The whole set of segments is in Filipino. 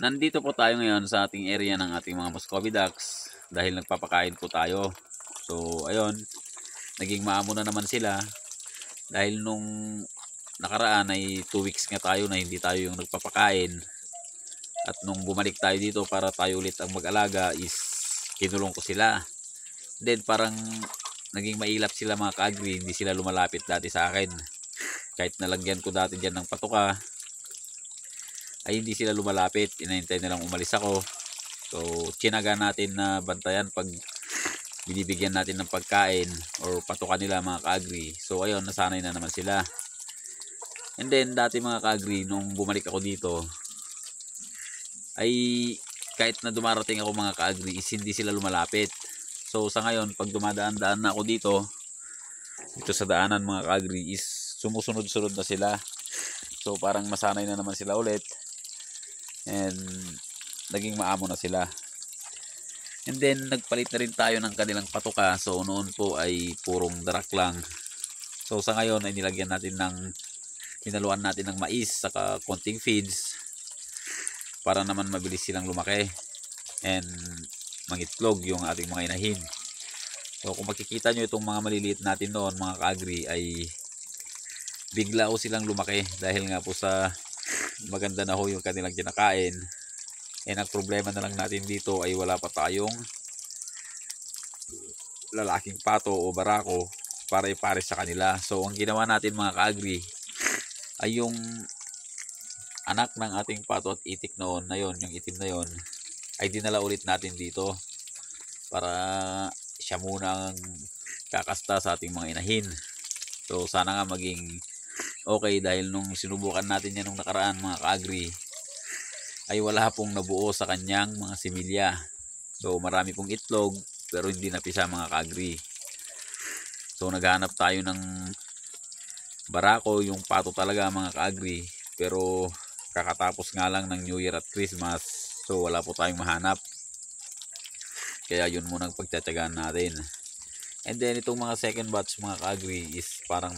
Nandito po tayo ngayon sa ating area ng ating mga Muscovy ducks dahil nagpapakain po tayo. So ayun, naging maamo na naman sila dahil nung nakaraan ay 2 weeks nga tayo na hindi tayo yung nagpapakain. At nung bumalik tayo dito para tayo ulit ang mag-alaga is kinulong ko sila. Then parang naging mailap sila mga ka-agri, hindi sila lumalapit dati sa akin. Kahit nalagyan ko dati dyan ng patuka ay hindi sila lumalapit, inahintay nilang umalis ako. So tsinaga natin na bantayan pag binibigyan natin ng pagkain or patuka nila mga ka-agri. So ayun, nasanay na naman sila. And then dati mga ka-agri, nung bumalik ako dito ay kahit na dumarating ako mga ka-agri is hindi sila lumalapit. So sa ngayon, pag dumadaan-daan na ako dito sa daanan mga ka-agri is sumusunod-sunod na sila. So parang masanay na naman sila ulit and naging maamo na sila. And then nagpalit na rin tayo ng kanilang patuka. So noon po ay purong darak lang. So sa ngayon ay hinaluan natin ng mais saka konting feeds para naman mabilis silang lumaki and mangitlog yung ating mga inahin. So kung makikita nyo itong mga maliliit natin noon mga ka-agri ay bigla o silang lumaki dahil nga po sa maganda na ho yung kanilang kinakain. And ang problema na lang natin dito ay wala pa tayong lalaking pato o barako para ipares sa kanila. So ang ginawa natin mga ka-agri ay yung anak ng ating pato at itik noon na yon, yung itim na yon, ay dinala ulit natin dito para siya muna ang kakasta sa ating mga inahin. So sana nga maging okay dahil nung sinubukan natin yan nung nakaraan mga ka-agri ay wala pong nabuo sa kanyang mga similya. So marami pong itlog pero hindi napisa mga ka-agri. So naghanap tayo ng barako, yung pato talaga mga ka-agri, pero kakatapos nga lang ng New Year at Christmas, so wala po tayong mahanap. Kaya yun muna ang pagtsatsagaan natin. And then itong mga second batch mga ka-agri is parang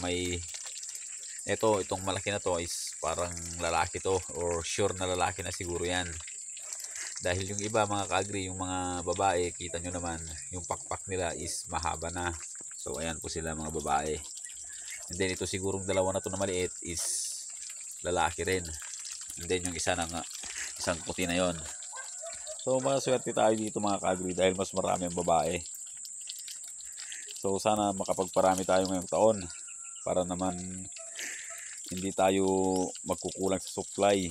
itong malaki na to is parang lalaki to, or sure na lalaki na siguro yan. Dahil yung iba mga ka-agri, yung mga babae, kita nyo naman, yung pakpak nila is mahaba na. So ayan po sila mga babae. And then ito sigurong dalawa na to na maliit is lalaki rin. And then yung isang puti na yon. So maswerte tayo dito mga ka-agri dahil mas marami ang babae. So sana makapagparami tayo ngayong taon para naman hindi tayo magkukulang sa supply.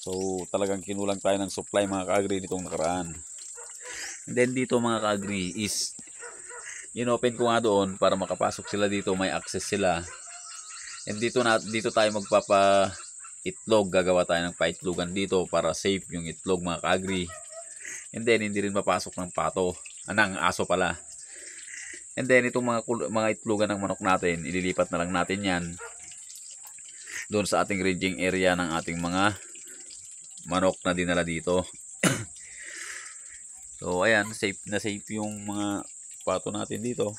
So talagang kinulang tayo ng supply mga ka-agri nitong nakaraan. And then dito mga ka-agri is inopen ko nga doon para makapasok sila dito, may access sila. And dito tayo itlog, gagawa tayo ng paitlogan dito para safe yung itlog mga ka-agri. And then hindi rin mapasok ng aso pala. And then itong mga itlogan ng manok natin, ililipat na lang natin yan doon sa ating ranging area ng ating mga manok na dinala dito. So ayan, safe na safe yung mga pato natin dito.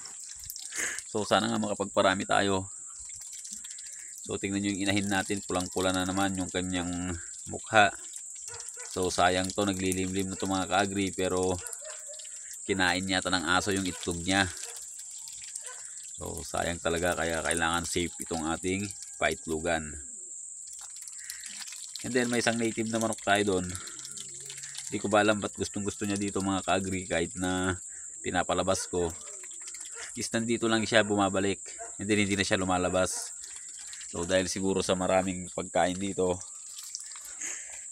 So sana nga makapagparami tayo. So tingnan nyo yung inahin natin, pulang-pula na naman yung kanyang mukha. So sayang to, naglilimlim na to mga ka-agri, pero kinain yata ng aso yung itlog niya. So sayang talaga, kaya kailangan safe itong ating paitlogan. And then may isang native na manok tayo doon. Hindi ko ba alam ba't gustong gusto niya dito mga ka-agri, kahit na pinapalabas ko is nandito lang siya bumabalik. And then hindi na siya lumalabas. So dahil siguro sa maraming pagkain dito,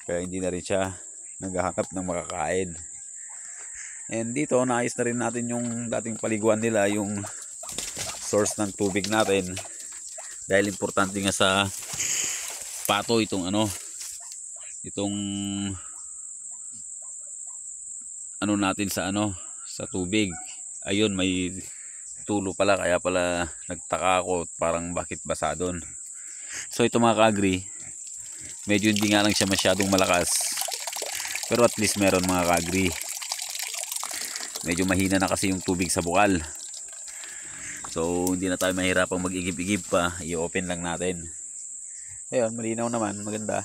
kaya hindi na rin siya naghahanap ng makakain. And dito naayos na rin natin yung dating paliguan nila, yung source ng tubig natin. Dahil importante nga sa pato itong natin sa tubig. Ayun, may tulo pala, kaya pala nagtaka ako parang bakit basa doon. So ito mga ka-agri, medyo hindi nga lang siya masyadong malakas, pero at least meron mga ka-agri. Medyo mahina na kasi yung tubig sa bukal, so hindi na tayo mahirapang mag-igib-igib pa, i-open lang natin. Ayun, malinaw naman, maganda.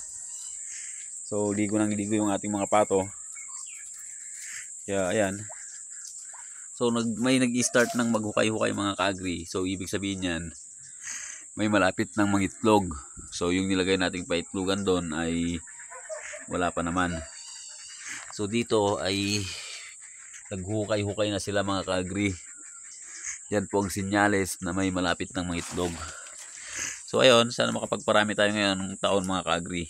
So So ligo ng ligo yung ating mga pato. Kaya ayan. So may nag-start ng maghukay-hukay mga ka-agri. So ibig sabihin yan, may malapit ng mangitlog. So yung nilagay nating paitlogan doon ay wala pa naman. So dito ay naghukay-hukay na sila mga ka-agri. Yan po ang sinyales na may malapit ng mangitlog. So ayun, sana makapagparami tayo ngayon ng taon mga ka-agri.